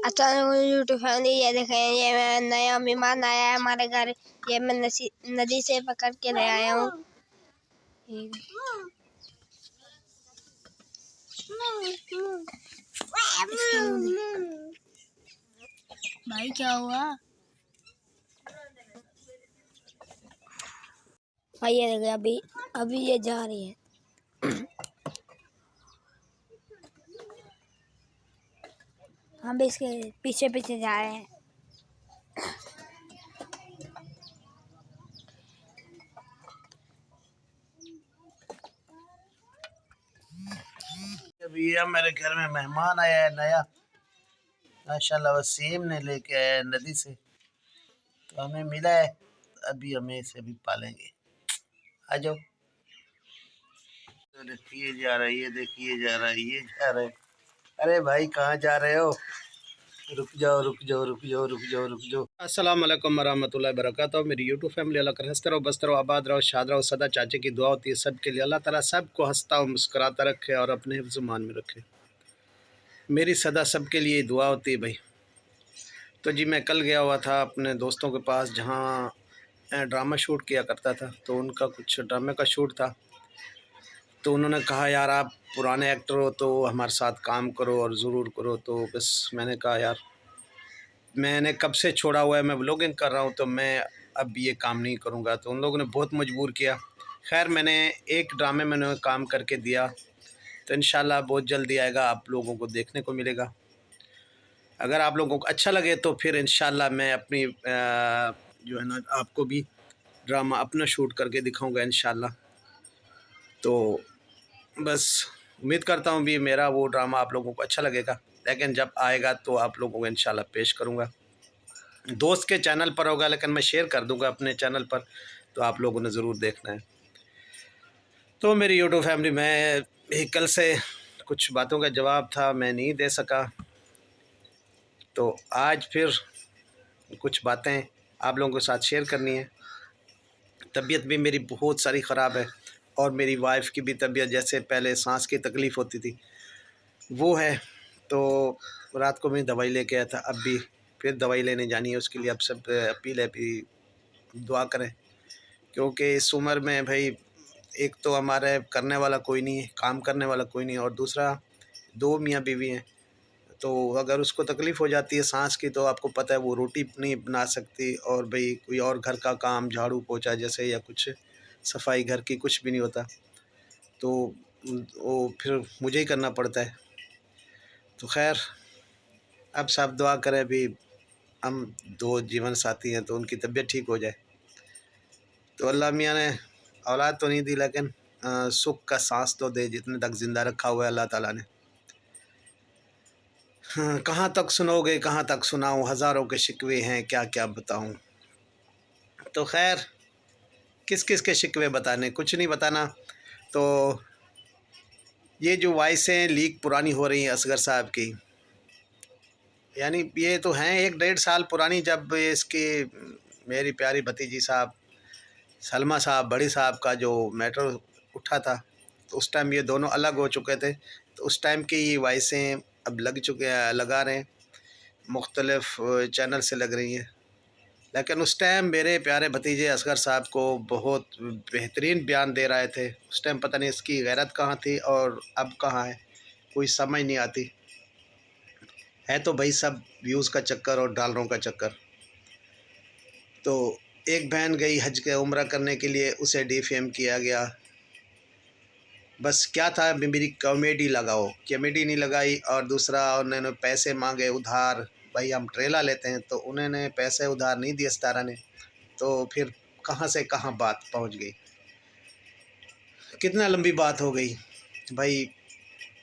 अच्छा YouTube family, ये देखें, ये मैं नया मेहमान आया है हमारे घर। ये मैं नदी से पकड़ के ले आया हूँ। भाई क्या हुआ भाई? ये देखें, अभी अभी ये जा रही है। हम भी इसके पीछे पीछे जा रहे हैं। अभी ये मेरे घर में मेहमान आया है नया, माशाल्लाह। वसीम ने लेके आया है नदी से, तो हमें मिला है। अभी हमें इसे भी पालेंगे। आ जाओ। तो देखिए जा रहा है, ये देखिए जा रहा है, ये जा रहा है। अरे भाई कहाँ जा रहे हो? रुक जाओ रुक जाओ रुक जाओ रुक जाओ रुक जाओ। अस्सलाम वालेकुम वरहमतुल्लाहि वबरकातुहू। मेरी यूट्यूब फैमिली, अल्लाह कर हंसते रहो, बसते रहो, आबाद रहो, शाद रहो सदा। चाचे की दुआ होती है सबके लिए। अल्लाह ताला सबको हंसता और मुस्कुराता रखे और अपने हिफ्ज़ मान में रखे। मेरी सदा सबके लिए दुआ होती है भाई। तो जी मैं कल गया हुआ था अपने दोस्तों के पास, जहाँ ड्रामा शूट किया करता था। तो उनका कुछ ड्रामे का शूट था। तो उन्होंने कहा यार आप पुराने एक्टर हो तो हमारे साथ काम करो और ज़रूर करो। तो बस मैंने कहा यार मैंने कब से छोड़ा हुआ है, मैं व्लॉगिंग कर रहा हूँ, तो मैं अब ये काम नहीं करूँगा। तो उन लोगों ने बहुत मजबूर किया। खैर मैंने एक ड्रामे में उन्हें काम करके दिया, तो इंशाल्लाह बहुत जल्दी आएगा, आप लोगों को देखने को मिलेगा। अगर आप लोगों को अच्छा लगे तो फिर इंशाल्लाह मैं अपनी जो है ना आपको भी ड्रामा अपना शूट करके दिखाऊंगा इंशाल्लाह। तो बस उम्मीद करता हूँ भी मेरा वो ड्रामा आप लोगों को अच्छा लगेगा, लेकिन जब आएगा तो आप लोगों को इंशाल्लाह पेश करूँगा। दोस्त के चैनल पर होगा, लेकिन मैं शेयर कर दूँगा अपने चैनल पर, तो आप लोगों ने ज़रूर देखना है। तो मेरी यूट्यूब फैमिली, मैं कल से कुछ बातों का जवाब था मैं नहीं दे सका, तो आज फिर कुछ बातें आप लोगों के साथ शेयर करनी है। तबीयत भी मेरी बहुत सारी ख़राब है, और मेरी वाइफ की भी तबीयत, जैसे पहले सांस की तकलीफ़ होती थी वो है। तो रात को मैं दवाई लेके आया था, अब भी फिर दवाई लेने जानी है। उसके लिए अब सब अपील है, भी दुआ करें, क्योंकि इस उम्र में भाई एक तो हमारे करने वाला कोई नहीं है, काम करने वाला कोई नहीं है, और दूसरा दो मियाँ बीवी हैं। तो अगर उसको तकलीफ़ हो जाती है सांस की, तो आपको पता है वो रोटी नहीं बना सकती, और भाई कोई और घर का काम झाड़ू पोछा जैसे या कुछ सफाई घर की कुछ भी नहीं होता, तो वो फिर मुझे ही करना पड़ता है। तो खैर अब सब दुआ करें, अभी हम दो जीवन साथी हैं तो उनकी तबीयत ठीक हो जाए। तो अल्लाह मियाँ ने औलाद तो नहीं दी, लेकिन सुख का सांस तो दे, जितने तक ज़िंदा रखा हुआ है अल्लाह ताला ने। हाँ, कहाँ तक सुनोगे, कहाँ तक सुनाऊँ, हज़ारों के शिकवे हैं क्या क्या बताऊँ। तो खैर किस किस के शिकवे बताने, कुछ नहीं बताना। तो ये जो वॉइसें लीक पुरानी हो रही हैं असगर साहब की, यानी ये तो हैं 1-1.5 साल पुरानी, जब इसकी मेरी प्यारी भतीजी साहब सलमा साहब बड़ी साहब का जो मैटर उठा था, तो उस टाइम ये दोनों अलग हो चुके थे। तो उस टाइम की ये वॉइसें अब लग चुके हैं, लगा रहे हैं, मुख्तलिफ़ चैनल से लग रही हैं। लेकिन उस टाइम मेरे प्यारे भतीजे असगर साहब को बहुत बेहतरीन बयान दे रहे थे। उस टाइम पता नहीं इसकी गैरत कहाँ थी और अब कहाँ है, कोई समझ नहीं आती है। तो भाई सब व्यूज़ का चक्कर और डॉलरों का चक्कर। तो एक बहन गई हज के उम्रा करने के लिए, उसे डिफेम किया गया। बस क्या था, मेरी कॉमेडी लगाओ, कॉमेडी नहीं लगाई। और दूसरा उन्होंने पैसे मांगे उधार, भाई हम ट्रेला लेते हैं, तो उन्होंने पैसे उधार नहीं दिए सितारा ने। तो फिर कहाँ से कहाँ बात पहुंच गई, कितना लंबी बात हो गई भाई।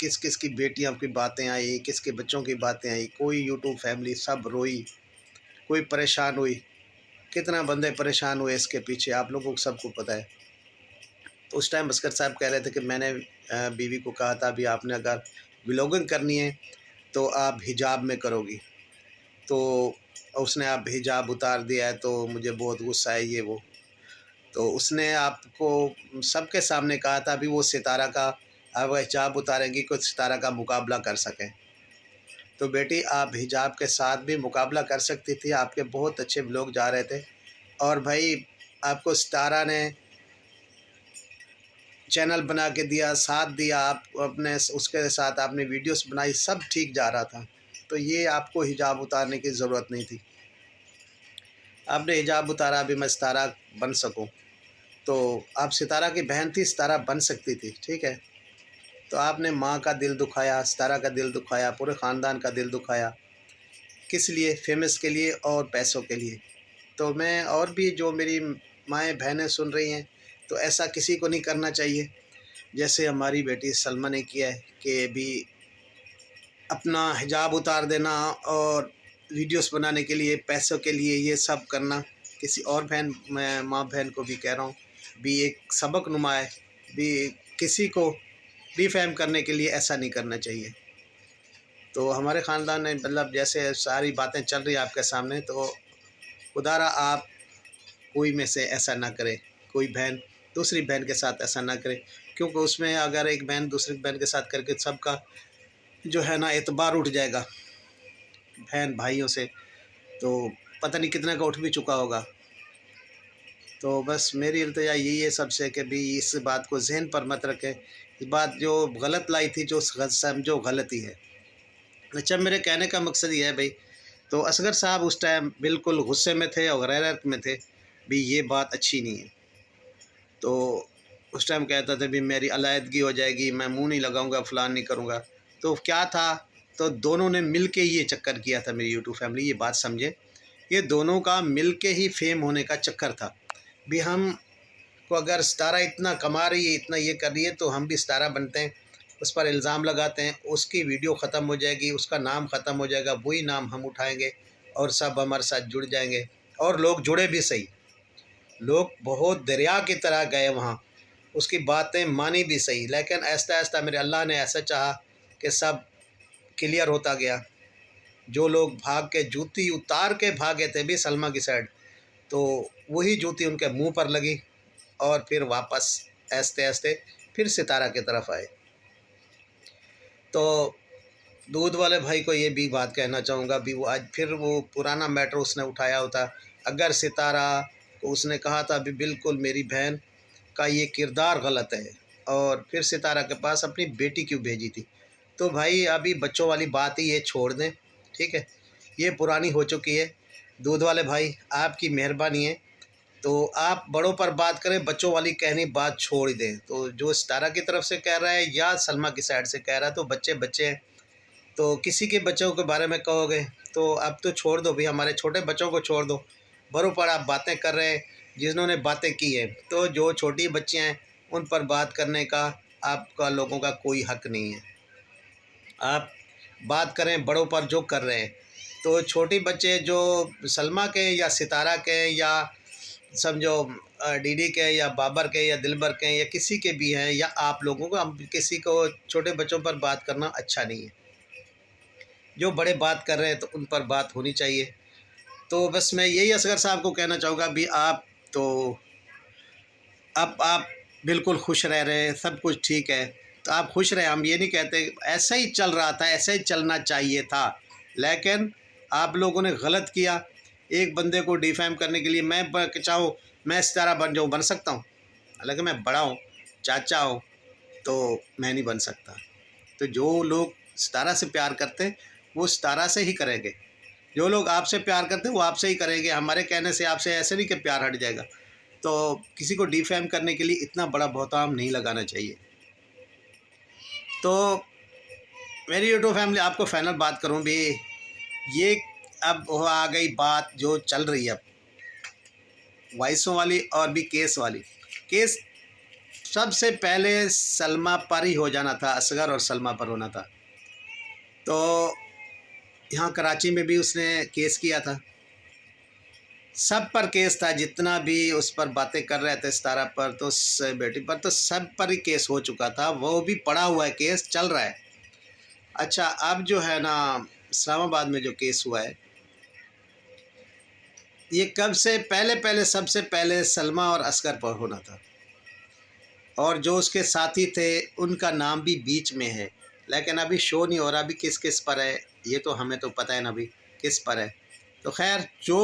किस किस की बेटियों की बातें आई, किसके बच्चों की बातें आई, कोई यूट्यूब फैमिली सब रोई, कोई परेशान हुई, कितना बंदे परेशान हुए इसके पीछे, आप लोगों को सबको पता है। तो उस टाइम असगर साहब कह रहे थे कि मैंने बीवी को कहा था अभी आपने अगर व्लॉगिंग करनी है तो आप हिजाब में करोगी, तो उसने आप हिजाब उतार दिया है, तो मुझे बहुत गुस्सा है ये वो। तो उसने आपको सबके सामने कहा था अभी वो सितारा का, अब हिजाब उतारेंगी कुछ सितारा का मुकाबला कर सकें। तो बेटी आप हिजाब के साथ भी मुकाबला कर सकती थी, आपके बहुत अच्छे व्लॉग जा रहे थे। और भाई आपको सितारा ने चैनल बना के दिया, साथ दिया, आप अपने उसके साथ आपने वीडियोस बनाई, सब ठीक जा रहा था। तो ये आपको हिजाब उतारने की ज़रूरत नहीं थी। आपने हिजाब उतारा अभी मैं सितारा बन सकूं, तो आप सितारा की बहन थी, सितारा बन सकती थी, ठीक है। तो आपने माँ का दिल दुखाया, सितारा का दिल दुखाया, पूरे ख़ानदान का दिल दुखाया। किस लिए? फेमस के लिए और पैसों के लिए। तो मैं और भी जो मेरी माएँ बहनें सुन रही हैं, तो ऐसा किसी को नहीं करना चाहिए जैसे हमारी बेटी सलमा ने किया है कि भी अपना हिजाब उतार देना और वीडियोस बनाने के लिए, पैसों के लिए ये सब करना। किसी और बहन, मैं माँ बहन को भी कह रहा हूँ, भी एक सबक नुमा है, भी किसी को डिफेम करने के लिए ऐसा नहीं करना चाहिए। तो हमारे ख़ानदान ने मतलब जैसे सारी बातें चल रही है आपके सामने, तो खुदारा आप कोई में से ऐसा ना करे, कोई बहन दूसरी बहन के साथ ऐसा ना करे, क्योंकि उसमें अगर एक बहन दूसरी बहन के साथ करके सबका जो है ना एतबार उठ जाएगा बहन भाइयों से, तो पता नहीं कितने का उठ भी चुका होगा। तो बस मेरी इल्तिजा यही है सबसे कि भी इस बात को जहन पर मत रखें। इस बात जो गलत लाई थी, जो समझो गलती है। अच्छा, मेरे कहने का मकसद ये है भाई, तो असगर साहब उस टाइम बिल्कुल गुस्से में थे और गैरत में थे भी ये बात अच्छी नहीं है। तो उस टाइम कहता था भी मेरी अलहदगी हो जाएगी, मैं मुंह नहीं लगाऊंगा, फलान नहीं करूंगा। तो क्या था, तो दोनों ने मिल के ये चक्कर किया था मेरी यूट्यूब फैमिली, ये बात समझे। ये दोनों का मिल के ही फेम होने का चक्कर था भी। हम को अगर सितारा इतना कमा रही है, इतना ये कर रही है, तो हम भी सितारा बनते हैं, उस पर इल्ज़ाम लगाते हैं, उसकी वीडियो ख़त्म हो जाएगी, उसका नाम ख़त्म हो जाएगा, वही नाम हम उठाएंगे और सब हमारे साथ जुड़ जाएंगे। और लोग जुड़े भी सही, लोग बहुत दरिया की तरह गए वहाँ, उसकी बातें मानी भी सही, लेकिन आहिस्ता आहिस्ता मेरे अल्लाह ने ऐसा चाहा कि सब क्लियर होता गया। जो लोग भाग के जूती उतार के भागे थे भी सलमा की साइड, तो वही जूती उनके मुंह पर लगी और फिर वापस आहिस्ते आहिस्ते फिर सितारा की तरफ आए। तो दूध वाले भाई को ये भी बात कहना चाहूँगा भी, वो आज फिर वो पुराना मैटर उसने उठाया होता। अगर सितारा को उसने कहा था भी बिल्कुल मेरी बहन का ये किरदार गलत है, और फिर सितारा के पास अपनी बेटी क्यों भेजी थी। तो भाई अभी बच्चों वाली बात ही ये छोड़ दें, ठीक है, ये पुरानी हो चुकी है। दूध वाले भाई आपकी मेहरबानी है, तो आप बड़ों पर बात करें, बच्चों वाली कहनी बात छोड़ दें। तो जो सितारा की तरफ से कह रहा है या सलमा की साइड से कह रहा है, तो बच्चे बच्चे हैं, तो किसी के बच्चों के बारे में कहोगे तो अब तो छोड़ दो भाई, हमारे छोटे बच्चों को छोड़ दो। बड़ों पर आप बातें कर रहे हैं जिन्होंने बातें की है, तो जो छोटी बच्चियाँ हैं उन पर बात करने का आपका लोगों का कोई हक नहीं है। आप बात करें बड़ों पर जो कर रहे हैं। तो छोटी बच्चे जो सलमा के या सितारा के या समझो डीडी के या बाबर के या दिलबर के या किसी के भी हैं, या आप लोगों को, हम किसी को छोटे बच्चों पर बात करना अच्छा नहीं है। जो बड़े बात कर रहे हैं तो उन पर बात होनी चाहिए। तो बस मैं यही असगर साहब को कहना चाहूँगा भी आप तो अब आप बिल्कुल खुश रह रहे हैं, सब कुछ ठीक है, तो आप खुश रहे। हम ये नहीं कहते, ऐसा ही चल रहा था, ऐसा ही चलना चाहिए था, लेकिन आप लोगों ने गलत किया। एक बंदे को डिफेम करने के लिए मैं चाहूँ मैं सितारा बन जाऊँ, बन सकता हूँ, हालांकि मैं बड़ा हूँ, चाचा हूँ, तो मैं नहीं बन सकता। तो जो लोग सितारा से प्यार करते हैं वो सितारा से ही करेंगे, जो लोग आपसे प्यार करते हैं वो आपसे ही करेंगे। हमारे कहने से आपसे ऐसे नहीं कि प्यार हट जाएगा। तो किसी को डिफेम करने के लिए इतना बड़ा बहतान नहीं लगाना चाहिए। तो मेरी यूट्यूब फैमिली, आपको फाइनल बात करूं भी, ये अब वो आ गई बात जो चल रही है अब वॉइसों वाली और भी केस वाली। केस सबसे पहले सलमा पर ही हो जाना था, असगर और सलमा पर होना था। तो यहाँ कराची में भी उसने केस किया था, सब पर केस था, जितना भी उस पर बातें कर रहे थे सितारा पर तो बेटी पर, तो सब पर ही केस हो चुका था, वो भी पड़ा हुआ है, केस चल रहा है। अच्छा, अब जो है ना इस्लामाबाद में जो केस हुआ है, ये कब से पहले सबसे पहले सलमा और असगर पर होना था, और जो उसके साथी थे उनका नाम भी बीच में है, लेकिन अभी शो नहीं हो रहा अभी किस किस पर है, ये तो हमें तो पता है ना भाई किस पर है। तो खैर जो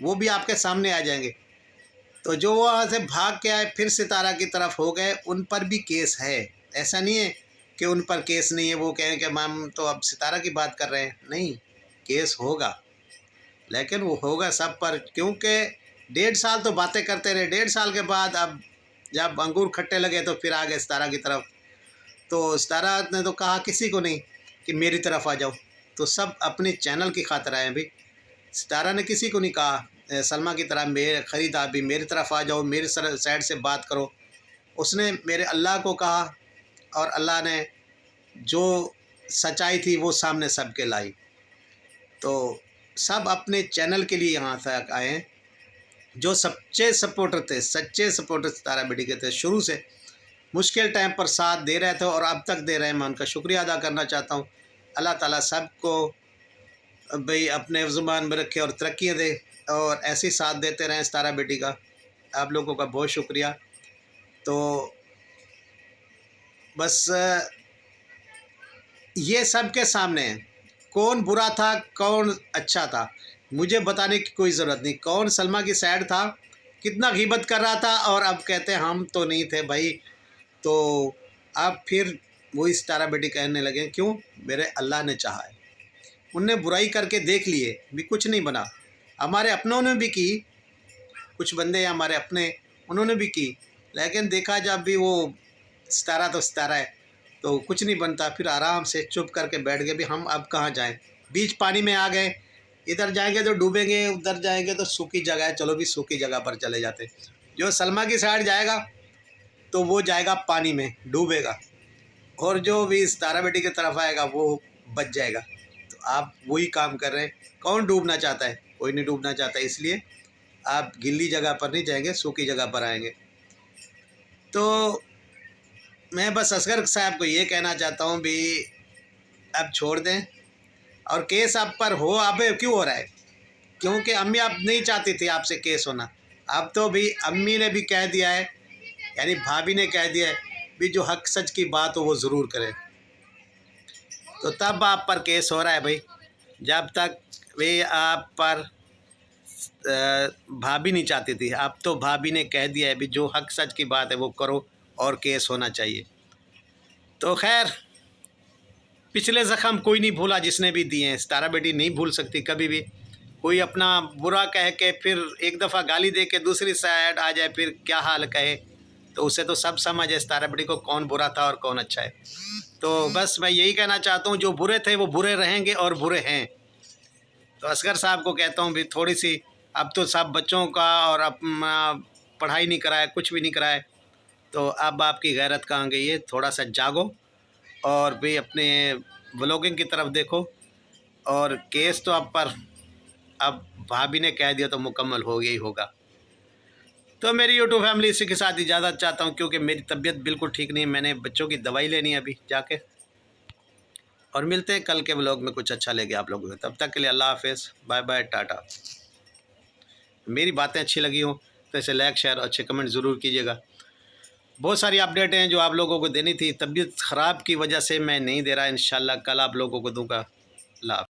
वो भी आपके सामने आ जाएंगे। तो जो वहाँ से भाग के आए फिर सितारा की तरफ हो गए, उन पर भी केस है। ऐसा नहीं है कि उन पर केस नहीं है, वो कहें कि मैम तो अब सितारा की बात कर रहे हैं। नहीं, केस होगा, लेकिन वो होगा सब पर, क्योंकि 1.5 साल तो बातें करते रहे। 1.5 साल के बाद अब जब अंगूर खट्टे लगे तो फिर आ गए सितारा की तरफ। तो सितारा ने तो कहा किसी को नहीं कि मेरी तरफ आ जाओ, तो सब अपने चैनल की खातिर आए भाई। सितारा ने किसी को नहीं कहा सलमा की तरह मेरे ख़रीद आप भी मेरी तरफ आ जाओ, मेरी साइड से बात करो। उसने मेरे अल्लाह को कहा और अल्लाह ने जो सच्चाई थी वो सामने सबके लाई। तो सब अपने चैनल के लिए यहाँ तक आए हैं। जो सच्चे सपोर्टर थे, सच्चे सपोर्टर सितारा बेटी के थे, शुरू से मुश्किल टाइम पर साथ दे रहे थे और अब तक दे रहे हैं। मैं उनका शुक्रिया अदा करना चाहता हूँ। अल्लाह ताला सबको भाई अपने ज़ुबान में रखे और तरक्कियाँ दे और ऐसे ही साथ देते रहें सितारा बेटी का। आप लोगों का बहुत शुक्रिया। तो बस ये सबके सामने है, कौन बुरा था कौन अच्छा था मुझे बताने की कोई ज़रूरत नहीं। कौन सलमा की साइड था, कितना ग़ीबत कर रहा था, और अब कहते हैं हम तो नहीं थे भाई। तो अब फिर वही सितारा बेटी कहने लगे क्यों, मेरे अल्लाह ने चाहा है। उनने बुराई करके देख लिए भी, कुछ नहीं बना। हमारे अपनों ने भी की, कुछ बंदे हमारे अपने, उन्होंने भी की, लेकिन देखा जब भी वो सितारा तो सितारा है तो कुछ नहीं बनता। फिर आराम से चुप करके बैठ गए भी हम अब कहाँ जाएं। बीच पानी में आ गए, इधर जाएंगे तो डूबेंगे, उधर जाएंगे तो सूखी जगह है, चलो भी सूखी जगह पर चले जाते। जो सलमा की साइड जाएगा तो वो जाएगा पानी में, डूबेगा, और जो भी सितारा बेटी की तरफ आएगा वो बच जाएगा। तो आप वही काम कर रहे हैं। कौन डूबना चाहता है, कोई नहीं डूबना चाहता, इसलिए आप गिल्ली जगह पर नहीं जाएंगे, सूखी जगह पर आएंगे। तो मैं बस असगर साहब को ये कहना चाहता हूँ भी अब छोड़ दें, और केस आप पर हो, अब क्यों हो रहा है, क्योंकि अम्मी आप नहीं चाहती थी आपसे केस होना। अब तो भी अम्मी ने भी कह दिया है, यानी भाभी ने कह दिया है भी जो हक सच की बात हो वो ज़रूर करें। तो तब आप पर केस हो रहा है भाई। जब तक वे आप पर भाभी नहीं चाहती थी, अब तो भाभी ने कह दिया है भी जो हक सच की बात है वो करो और केस होना चाहिए। तो खैर पिछले ज़ख़म कोई नहीं भूला जिसने भी दिए हैं, सितारा बेटी नहीं भूल सकती कभी भी। कोई अपना बुरा कह के फिर एक दफ़ा गाली दे के दूसरी साइड आ जाए फिर क्या हाल कहे, तो उसे तो सब समझ है सितारा बेटी को कौन बुरा था और कौन अच्छा है। तो बस मैं यही कहना चाहता हूँ, जो बुरे थे वो बुरे रहेंगे और बुरे हैं। तो असगर साहब को कहता हूँ भी थोड़ी सी, अब तो सब बच्चों का और अपना पढ़ाई नहीं कराए, कुछ भी नहीं कराए, तो अब आपकी गैरत कहाँ गई है। थोड़ा सा जागो और भी अपने व्लॉगिंग की तरफ देखो। और केस तो आप पर अब भाभी ने कह दिया तो मुकम्मल हो गया ही होगा। तो मेरी यूट्यूब फैमिली इसी के साथ इजाज़त चाहता हूँ, क्योंकि मेरी तबीयत बिल्कुल ठीक नहीं है। मैंने बच्चों की दवाई लेनी है अभी जाके, और मिलते हैं कल के व्लॉग में कुछ अच्छा लेके आप लोगों को। तब तक के लिए अल्लाह हाफ़िज़, बाय बाय, टाटा। मेरी बातें अच्छी लगी हो तो इसे लाइक शेयर अच्छे कमेंट ज़रूर कीजिएगा। बहुत सारी अपडेट हैं जो आप लोगों को देनी थी, तबीयत ख़राब की वजह से मैं नहीं दे रहा। इंशाल्लाह कल आप लोगों को दूँगा। अल्लाह।